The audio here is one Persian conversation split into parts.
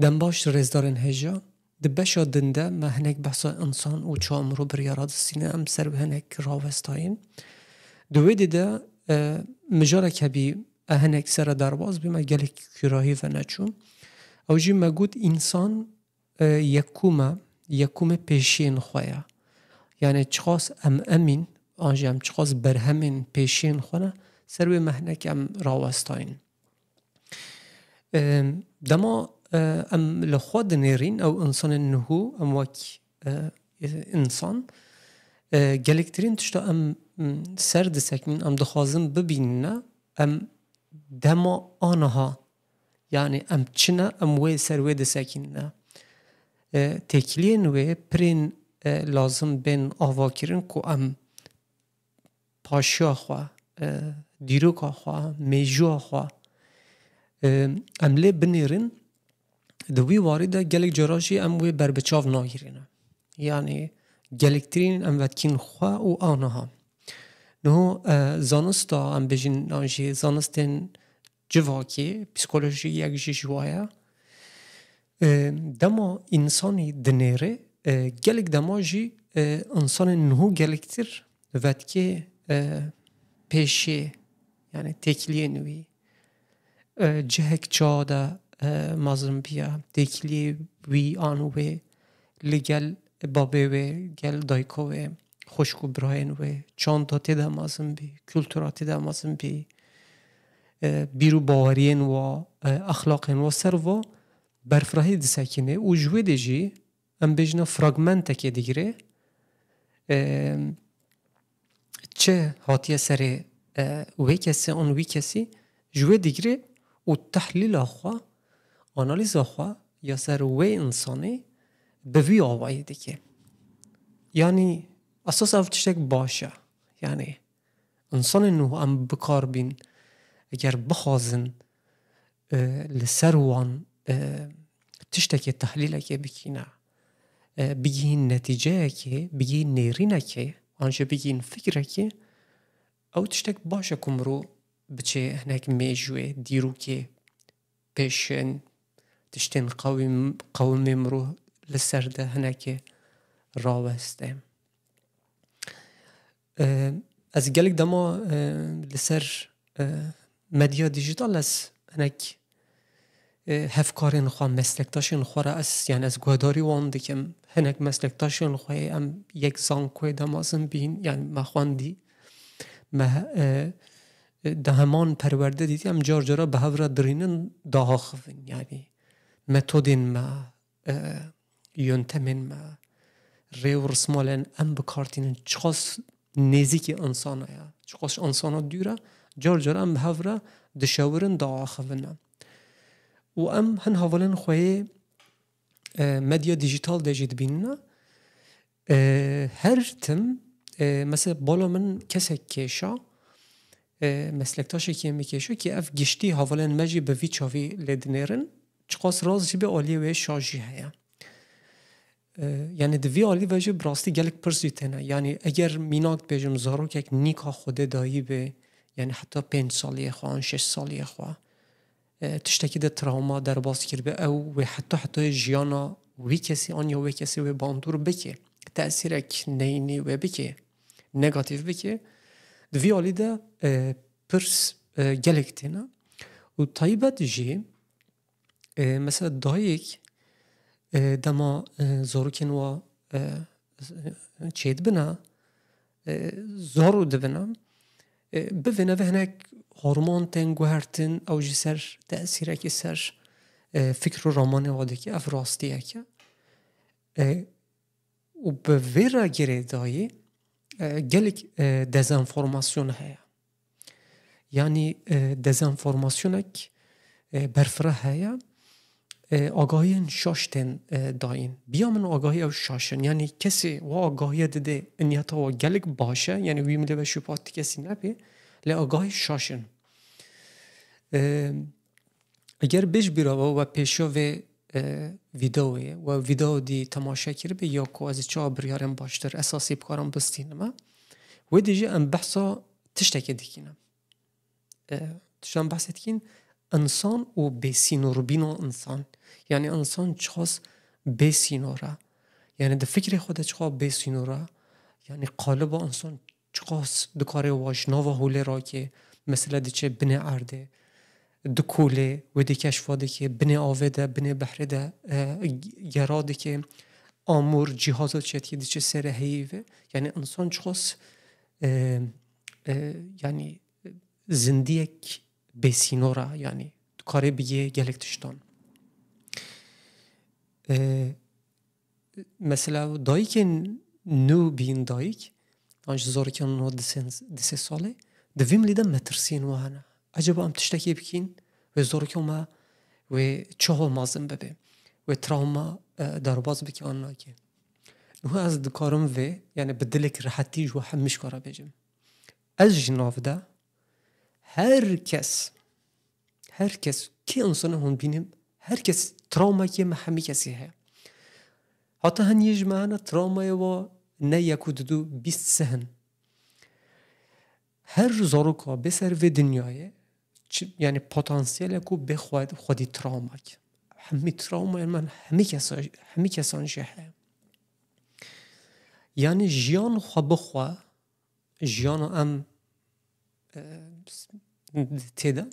دم باش رزدارن هجا دبشا دنده ما هنک بحثا انسان و چامرو بریارات سینه ام سر به هنک راوستاین دوی دیده مجاره که بی هنک سر درواز بی ما گلک کراهی و نچون او جی مگود انسان یکوم پیشین خواه یعنی چخواست امین آنجام چخواست برهمین پیشین خواه سر به مهنک ام راوستاین دما ام لخواد نيرين او انسان النهو ام وك انسان گلکترین تشتا ام سرد سکنین ام دخوازم ببیننا ام دما آنها يعني ام چنا ام وی سروی دسکننا تکلین وی پرین لازم بین آواکرین کو ام پاشیا خواه دیروکا خواه میجوا خواه ام لی بنیرین دوی وارده گلک جراشی ام وی بر بچاو ناگیرینه یعنی گلکترین ام ودکین خواه و آنها نو زانستا ام بجین نانجی زانستین جواکی پسیکولوژی یک جوایا دما انسانی دنیره گلک دما جی انسان نهو گلکتر ودکی پیشه یعنی تکلیه نوی جهک چاده مازم بیا تکلی وی آنوه لگل بابه وی گل دایکوه خوشکو براین وی چانتاتی ده مازم بی کلتوراتی ده مازم بی بیرو باورین و اخلاقین و سر و برفراهی ده سکینه و جوه ده جی ام بجنا فراغمنت که دیگره چه هاتیه سر وی کسی اون وی کسی جوه دیگره و تحلیل آخوا آنالیز آخوا یا سر وی انسانی به وی آوایی دیگه یعنی اساس افتشتک باشه یعنی انسان نو ام بکار بین اگر بخوازن لسر وان تشتک تحلیل که بکینه بگین نتیجه که بگین نیرینه که آنچه بگین فکره که او تشتک باشه کمرو بچه هناك میجوه دیرو که پیشن تشتین قوم مرو لسرده هناك راوسته از گلک دما لسر مدیا دیجیتال از هناك هفکارین خواه مسلکتاشین خواه از یعنی از گوهداری وان دکم هناك مسلکتاشین خواه ام یک زانکوی دمازم بین یعنی ما خواندی ما ده همان پرورده دیدی ام جار جارا به هفره درینن داها خوین یعنی متودین ما یونتمین ما ریو رسمالن ام بکارتین چخواست نزیکی انسانه یا چخواست انسانه دوره جار جارا ام به هفره دشاورن داها خوینن و ام هن حوالن خواه مدیا دیجیتال دجید بیننا هر تم مثلا بالا من کسی کشا مسلکتاشی که میکشو که اف گشتی حوالن مجی به وی چاوی لدنیرن چقاس راز جی به آلی و شاجی هیا یعنی دوی آلی و جی براستی گلک پرسیتنه یعنی اگر میناک بجم زارو که نیکا خوده دایی به یعنی حتی 5 سالی خواه 6 سالی خواه تشتکی ده تراما در باز کرد به او و حتی جیانا وی کسی آن یا وی کسی و باندور بکه تأثیرک نینی و بکه نگاتیو بکه دوی آلی ده پرس گلکتینا و طایبت جی مثلا دایک دما زاروکن و چید بنا زارو دبنا ببینه و هنک هورمون تنگوهرتن او جی سر تأثیره که سر فکر و رامانه واده که اف راستیه که و به ویره گره دایی گلک دزنفورماسیون هیا یعنی دزنفورماسیونک برفره هیا آگاهی شاشتن داین بیا من آگاهی او شاشن یعنی کسی و آگاهی دده انیتا و گلک باشه یعنی ویمده به شپاتی کسی نبی لی آگاهی شاشن اگر بیش بیرا و پیشو و ویدئوی و ویدئو دی تماشا کرده یا کو از چه بریارم باشتر اساسی بکارم بستینم و دیجی ام بحثا تشتکی دیکینم تشتم بحثت کین انسان و بسینور بینا انسان یعنی انسان چخواست بسینوره یعنی ده فکر خود چخوا بسینوره یعنی قالب انسان چخواست دکاره واجنا و حوله را که مثلا ده چه بنه عرده دکوله و ده کشفاده که بنه آوه بنه بحره ده گراده که آمور جهازات چه ده چه سره هیوه یعنی انسان چخواست یعنی زندیک بسینوره یعنی کاره بگه گلکتشتان مثلا دایک نو بین دایک آنج زورکن نو دسه ساله دویم لیدم مترسین و هنه عجبا ام تشتکی بکین و زورکن ما و چه مازم ببه و تراما درباز بکی آن ناکه نو از دکارم و یعنی بدلک راحتی جو همش کارا بجم از جناف ده هر کس که انسان هون بینیم هر کس تراما که محمی کسی هست حتی هنیج معنا تراما و نه یک و دو 20 سهن هر زاروکا بسر و دنیای یعنی پتانسیل کو بخواد خودی تراما همی تراما من همی کسان جهه یعنی جیان خو بخوا جیان ام تیده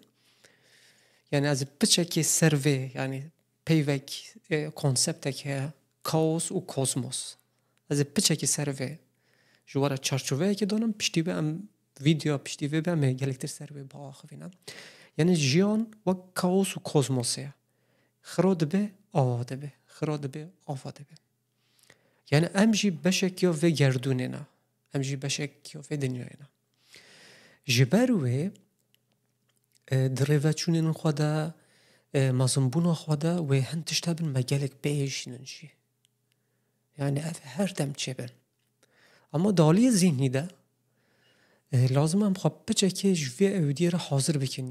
یعنی از بچه سروی یعنی پیوک کنسپت که کاوس و کوسموس از بچه سروی جواره چارچوبه که دانم پشتی به ام ویدیو پشتی به ام گلکتر سروی با آخوینم یعنی جیان و کاوس و کوسموسه خراد به آواده به خراد به آواده به یعنی امجی بشک یا و گردونه نه امجی بشک یا و دنیای نه جبروه دروچونین خدا مازنبون خدا و هنتش تبن مجالک بیش ننشی یعنی هر دم چه بن اما دالی ذهنی ده لازم هم خب بچه که جوی اودی را حاضر بکن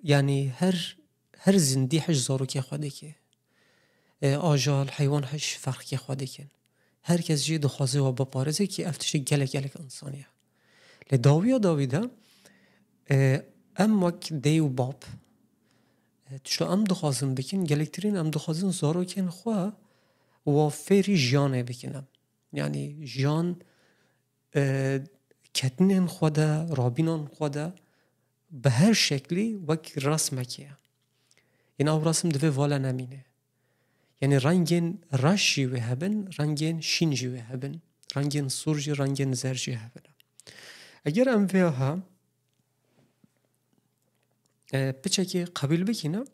یعنی هر زندی حش زارو که خواده که آجال حیوان حش فرق که خواده کن هر کس جی دخوازه و بپارزه که افتش گلک انسانیه لداویده ام وک دی و باب تشتو ام دخوازم بکن گلکترین ام دخوازن زارو کن خواه و فیری جیانه بکنم یعنی جیان کتنین خواده رابینان خواده به هر شکلی وک رسمه که این او رسم دوه والا نمینه یعنی رنگین رشی و هبن رنگین شینجی و هبن رنگین سرجی رنگین زرجی هبن اگر ام ویها بچه که قبیل بکنم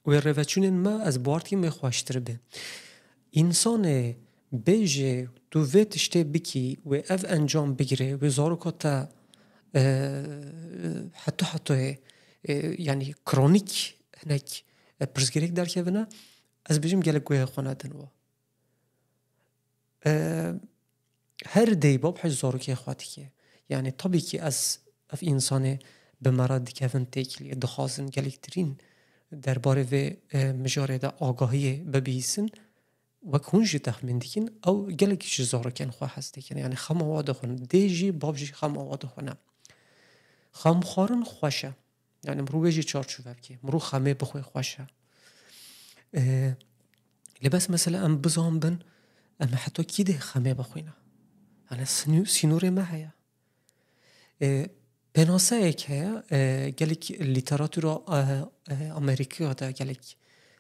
و روچونین ما از بارتی می خواشتر به انسان بیجه دو ویتشته بکی و اف انجام بگیره و زارو کتا حتی یعنی کرونیک هنک پرسگریک در که بنا از بجیم گلک گوه خونه دنوا هر دی باب حج زارو که خواهد که یعنی طبی که از اف انسان به مراد کفن تکلی دخوازن گلکترین درباره و مجاره دا آگاهی ببیسن و کنجی تخمین دیکن او گلکش زارو کن خواه هست دیکن یعنی خم آواده خونه دیجی بابجی خم آواده خونه خم خارن خوشه یعنی مرو بیجی چارچوبه بکی مرو خمه بخواه خوشه لباس مثلا ام بزام بن ام حتی کی ده خمه بخوینه یعنی سینور ما هیا بناسه که گلک لیتراتور امریکا دا گلک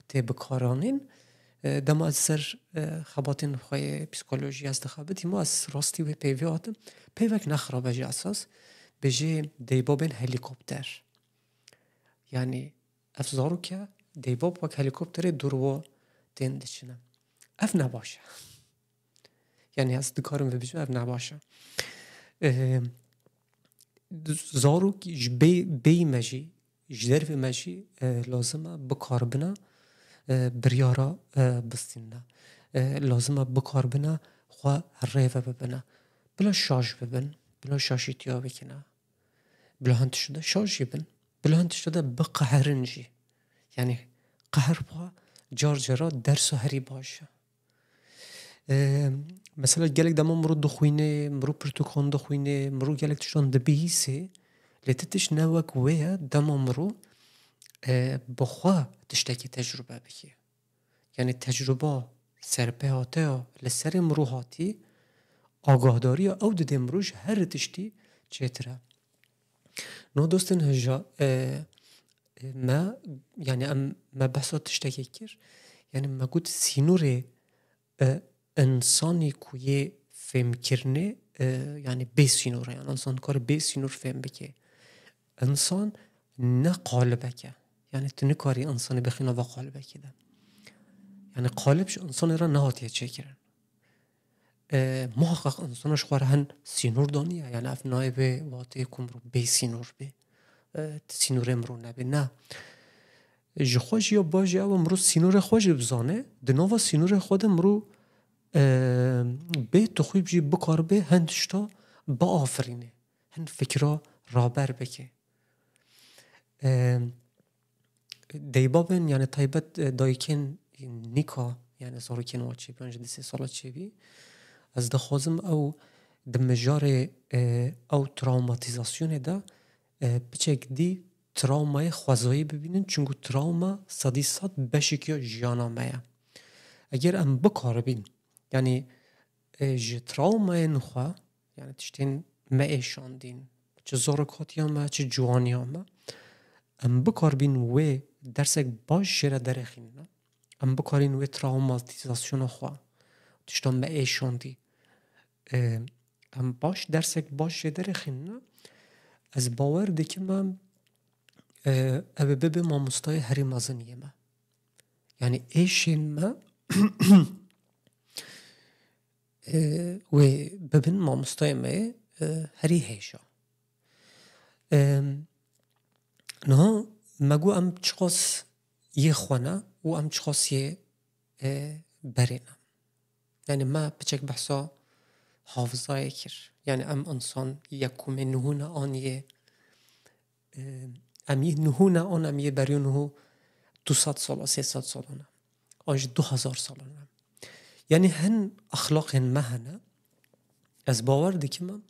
ته بکارانین دم از سر خباتین خواه پسیکولوژی از دخابتی ما از راستی و پیوی آدم پیوک نخرا بجی اساس بجی دیبابین هلیکوپتر یعنی افزارو که دیباب وک هلیکوپتر درو دندشنم اف نباشه یعنی از دکارم ببیجم اف نباشه زارو که بی مجی جدر و مجی لازمه بکار بنا بریارا بستینه لازمه بکار بنا خواه ریوه ببنه بلا شاش ببن بلا شاشی تیا بکنه بلا هنت شده شاشی بن بلا هنت شده بقهرنجی یعنی قهر با جار جرا درس و هری باشه مثلا گلک دما مرو دخوینه مرو پرتوکان دخوینه مرو گلک تشتان دبیسه لتتش نوک ویا دمام رو بخوا تشتکی تجربه بکی. یعنی تجربه سرپهاته لسر مروحاتی آگاهداری او دده مروش هر تشتی چیتره. نو دوستن هجا ما يعني ما بحثو تشتكي كير يعني ما قلت سينوري انساني كويه فهم كرنه يعني بي سينور يعني انسان كار بي سينور فهم بكي انسان نه قالبكه يعني تنكاري انسان بخينا و قالبكه ده يعني قالبش انسان را نهاتيه چكرن محقق انسانش خواره هن سينور دانيه يعني اف نايبه واته كمرو بي سينور بي سینور امرو نبی نه جخوش یا باجی او امرو سینور خوش بزانه دنوا سینور خود امرو به تخویب جی بکار به هندشتا با آفرینه هند فکرها رابر بکه دیبابن یعنی طیبت دایکن نیکا یعنی زاروکن واچی بانج دسی سالات چی بی از دخوازم او دمجار او تراوماتیزاسیون ده بچک دی تراومای خوازایی ببینن چونگو تراوما صدی صد بشکیا جیانامه اگر ام بکار بین یعنی ج تراومای نخوا یعنی تشتین معیشان دین چه زارکاتی همه چه جوانی همه ام بکار بین و درسک باش شره درخین ام بکارین و تراوماتیزاسیون خوا تشتان معیشان دی ام باش درسک باش شره درخین از باور دکیم اوه ببه ما مستای هری مازنیه ما یعنی ایشین ما و ببین ما مستای ما هری هیشا نه مگو ام چخاص یه خوانه و ام چخاص یه برینم یعنی ما بچک بحثا حافظه کر یعنی ام انسان یکم نهونه آنیه امیه نهونه آن امیه بریونه 200 ساله 300 سالانه آنج 2000 سالانه یعنی هن اخلاق هن مهنه از باور دکیم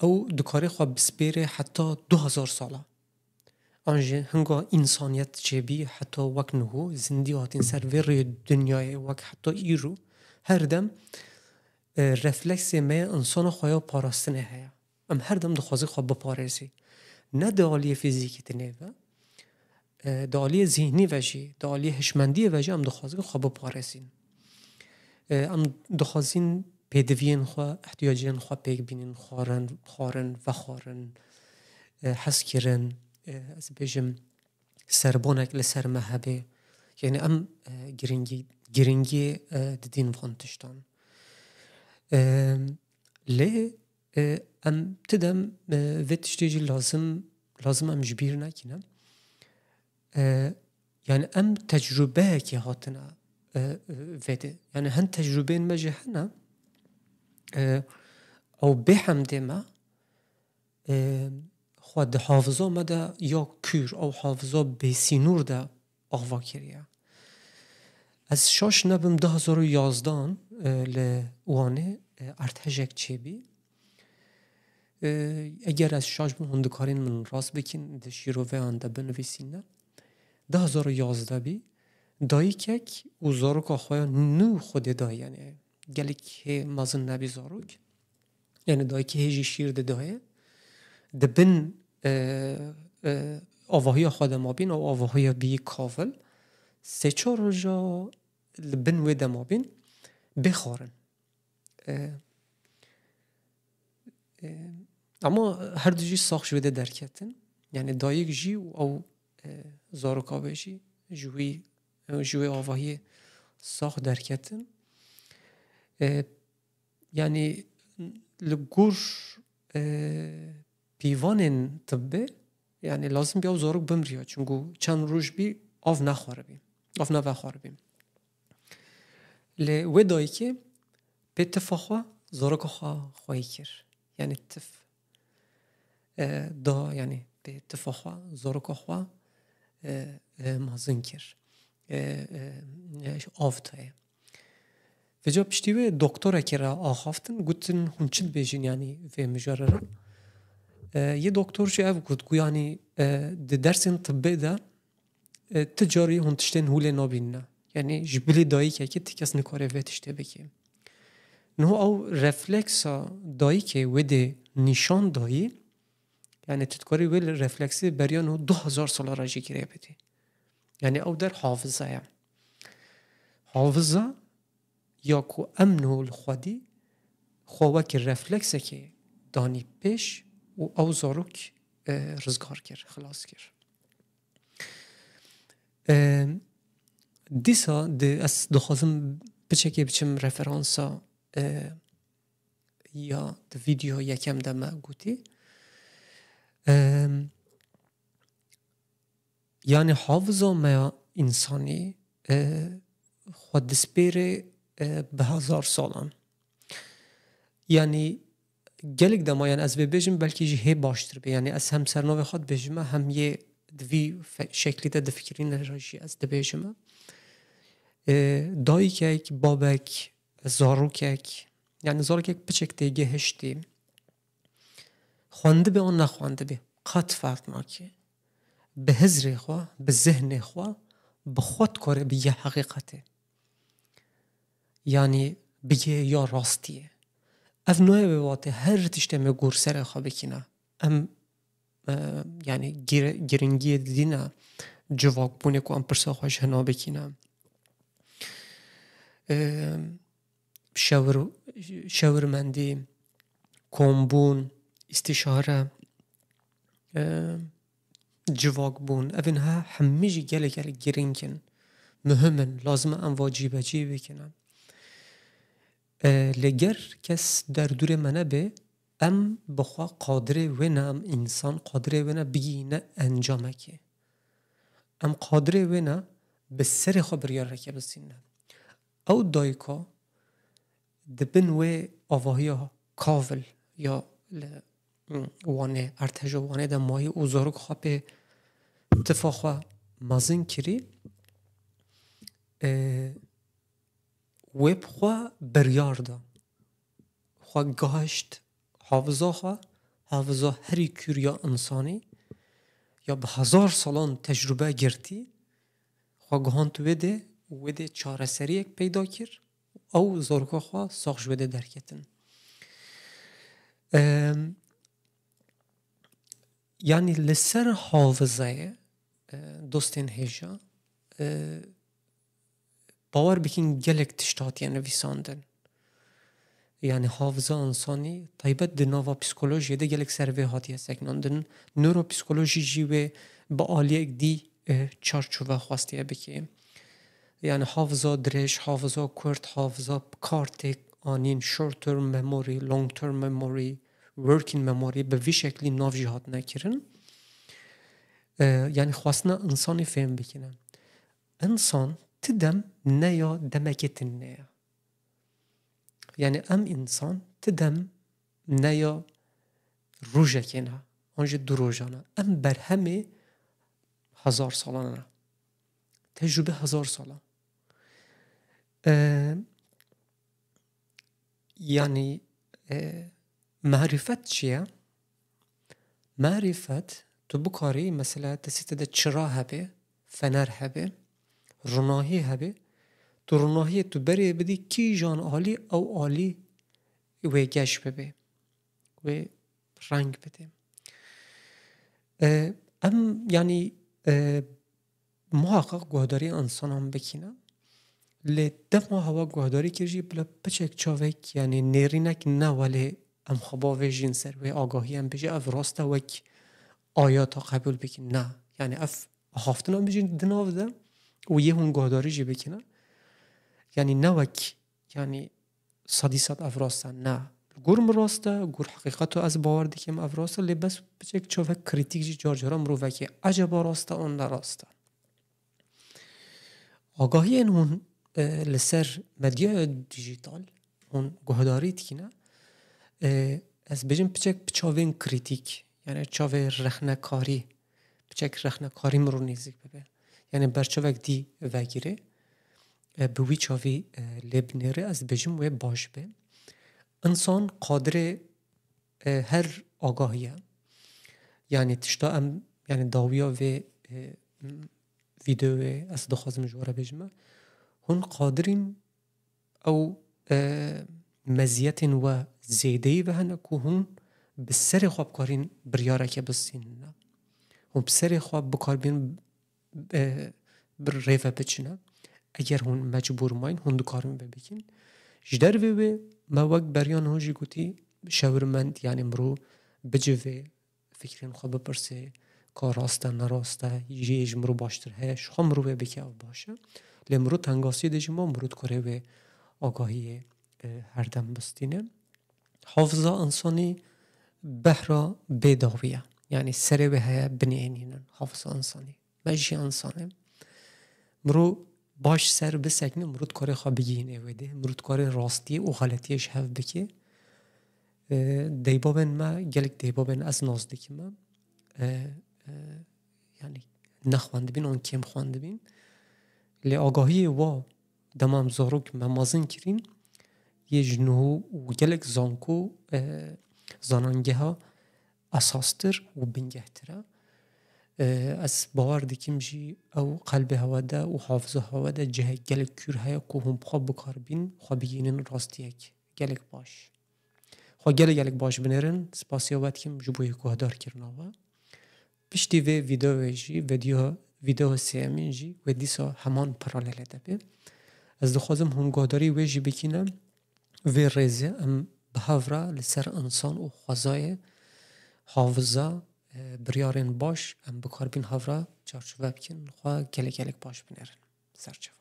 او دکاری خواه بسپیره حتی 2000 ساله آنج هنگا انسانیت چبی حتی وک نهو زندیاتین سر ویر دنیای وک حتی ایرو هر دم رفلکس ما انسان خواهی پاراستنه هیا ام هر دم دخوازی خواه بپارزی نه دالی فیزیکی تنیوه دالی ذهنی وجه دالی هشمندی وجه ام دخوازی خواه بپارزین ام دخوازین پیدوین خواه احتیاجین خواه پیگ بینین خارن و خارن حس کرن از بیجم سربانک لسر مهبه یعنی ام گرینگی ددین وانتشتان لی ام تدم ویتشتیجی لازم ام جبیر نکنم یعنی ام تجربه که هاتنا ویده یعنی هن تجربه مجه هنه او بحمده ما خود حافظه مده یا کور او حافظه بسینور ده آغوا کریه از شاش نبم 2011 لوانه ارتجک چی بی اگر از شاش بم هندکارین من راست بکن دشیروه آنده بنویسینه 2011 بی دایی کک او زاروک آخواه نو خود دایی یعنی گلی که مازن نبی زاروک یعنی دایی که هیجی شیر ده دایی ده بین آواهی خود ما بین او آواهی بی کافل 3-4 روزا بین ویده ما بین بخارن اما هر دو جی ساخش ویده درکتن یعنی دایک جی او زاروکاوه جی جوی آواهی ساخ درکتن یعنی لگور پیوان طبه یعنی لازم بیاو زاروک بمریا چونگو چند روز بی آف نخواره بیم لی و دایی که به اتفاقا زاروک خواهی کر یعنی دا یعنی به اتفاقا زاروک خواه مازن کر آف تایه و جا پشتیوه دکتره که را آخافتن گوتن هنچل بیجین یعنی و مجاره را یه دکتر چه او گفت یعنی درس طبی ده تجاری هون تشتن هول نابین نه یعنی جبلی دایی که تکس نکاره و تشته بکیم نه او رفلکس دایی که وده نشان دایی یعنی تذکری ویل رفلکسی بریان هو 2000 سال راجی گیره بدی یعنی او در حافظه حافظه یا کو امنو الخودی خواه که رفلکسه که دانی پیش و او زاروک رزگار کرد خلاص کرد دیسا از دخوازم بچه که بچم رفرانسا یا ده ویدیو یکم ده ما گوتی یعنی حافظه ما انسانی خود دسپیره به 1000 سالان یعنی گلک دما یعنی از ببیجم بلکه جه باشتر به یعنی از هم سرناوی خود بجم هم یه دوی شکلی ده فکرین راجی از دبیجم دایی که بابک زاروکک یعنی زاروکک بچک دیگه هشتی خوانده به اون نخوانده به قط فرق ناکه به هزر خواه به ذهن خواه به خود کاره به یه حقیقته یعنی بگه یا راستیه اف نوعه به واته هر تشته می گور سر خواه بکنه یعنی گرنگی دینه جواک بونه که ام پرسا خوش هنا بکنه شاورمندی کامبون استشاره جواک بون اوینها همیشه گله گرنگن مهمن لازمه ام واجبه جی بکنم لگر کس در دور منه به ام بخوا قادره و نه ام انسان قادره و نه بگینه انجامه که ام قادره و نه به سر خو بریار رکه بسینه او دایکا دبن و آواهی ها کاول یا وانه ارتجا وانه ده ماهی اوزارو که خواه به اتفاقا مازن کری ویب خواه بریار دا خواه گاشت حافظه هری کوریا انسانی یا به 1000 سالان تجربه گرتی خواه گهان تو وده چاره سری یک پیدا کر او زارکا خواه ساخش وده درکتن یعنی لسر حافظه دوستین هیجا باور بکن گلک تشتاتی نویساندن یعنی حافظه انسانی طیبت دناوا پسیکولوژی ده گلک سروی هاتی سکناندن نورو پسیکولوژی جیوه با آلیک دی چارچوبه خواسته بکیم یعنی حافظه درش حافظه کرد حافظه کارتک آنین شورت ترم مموری لونگ ترم مموری ورکینگ مموری به وی شکلی ناو جهات نکرن یعنی خواستنا انسانی فهم بکنن انسان تدم نیا دمکتن نیا یعنی ام انسان تدم نیا روژکنه آنجا دو روژانه ام بر همه 1000 سالانه تجربه 1000 سالان یعنی معرفت چیه؟ معرفت تو بکاری مثلا تسیت ده چرا هبه فنر هبه روناهی هبه تو روناهی تو بری بدی کی جان عالی او عالی و گش ببه و رنگ بده ام یعنی محقق گوهداری انسان هم بکنم لی دفعه هوا گوهداری کرجی بلا بچک چاوک یعنی نیرینک نه ولی ام خبا و جنسر و آگاهی هم بجه اف راسته وک آیاتا قبول بکن نه یعنی اف هافتن هم بجه دناو ده و یه هون گوهداری جی بکنه یعنی نه وک یعنی صدیصد اف راسته نه گرم راسته گر حقیقتو از باور دیکم اف راسته لی بس بچک چاوک کریتیک جی جارجارا مرو وکی عجبا راسته اون نراسته آگاهی این هون لسر مدیا دیجیتال اون گوهداری تینه از بجم بچک بچاوین کریتیک یعنی چاوی رخنکاری بچک رخنکاری مرو نیزیک ببین یعنی برچاوک دی وگیره بوی چاوی لبنیره از بجم و باش به انسان قادر هر آگاهیه يعني تشتا ام يعني داویا و ویدیو از دخوازم جواره بجمه هون قادرین او مزیت و زیدهی به هنه که هون بسر خواب کارین بریاره که بسین نه هون بسر خواب بکار بین بر ریفه بچنه اگر هون مجبور ماین هون دو کارم ببکن جدر و ما وقت بریان هونجی گوتی شاورمند یعنی مرو بجوه فکرین خواب بپرسه که راسته نراسته یجیج مرو باشتر هش خواه مرو بکه او باشه لی مرو تنگاسی دیجی ما مرو کره و آگاهی هر دم بستینه حافظه انسانی بهرا بداویه یعنی سر به های بنینینن حافظه انسانی مجی انسانه مرو باش سر بسکنه مرو کره خواه بگینه ویده مرو کره راستی و غلطیش هف بکه دیبابن ما گلک دیبابن از نازدیکی ما یعنی نخوانده بین اون کم خوانده بین لی آگاهی و دمام زاروک ممازن کرین یه جنوه و گلک زانکو زانانگه ها اساستر و بنگهتره از باور دکیم جی او قلب هوا ده و حافظه هوا ده جه گلک کور های که هم خواب بکار بین خواب بگینن راستی یک گلک باش خواه گلک باش بنرن سپاسیابت کم جبوی گهدار کرناوه پشتی و ویدیو سیامین جی و دیسا همان پرالیله ده بی از دخوازم هم گهداری و جی بکینم و ریزه ام بهاورا لسر انسان و خوازای حافظه بریارن باش ام بکار بین هاورا چارچوه بکن خواه گلک باش بنرن سرچوه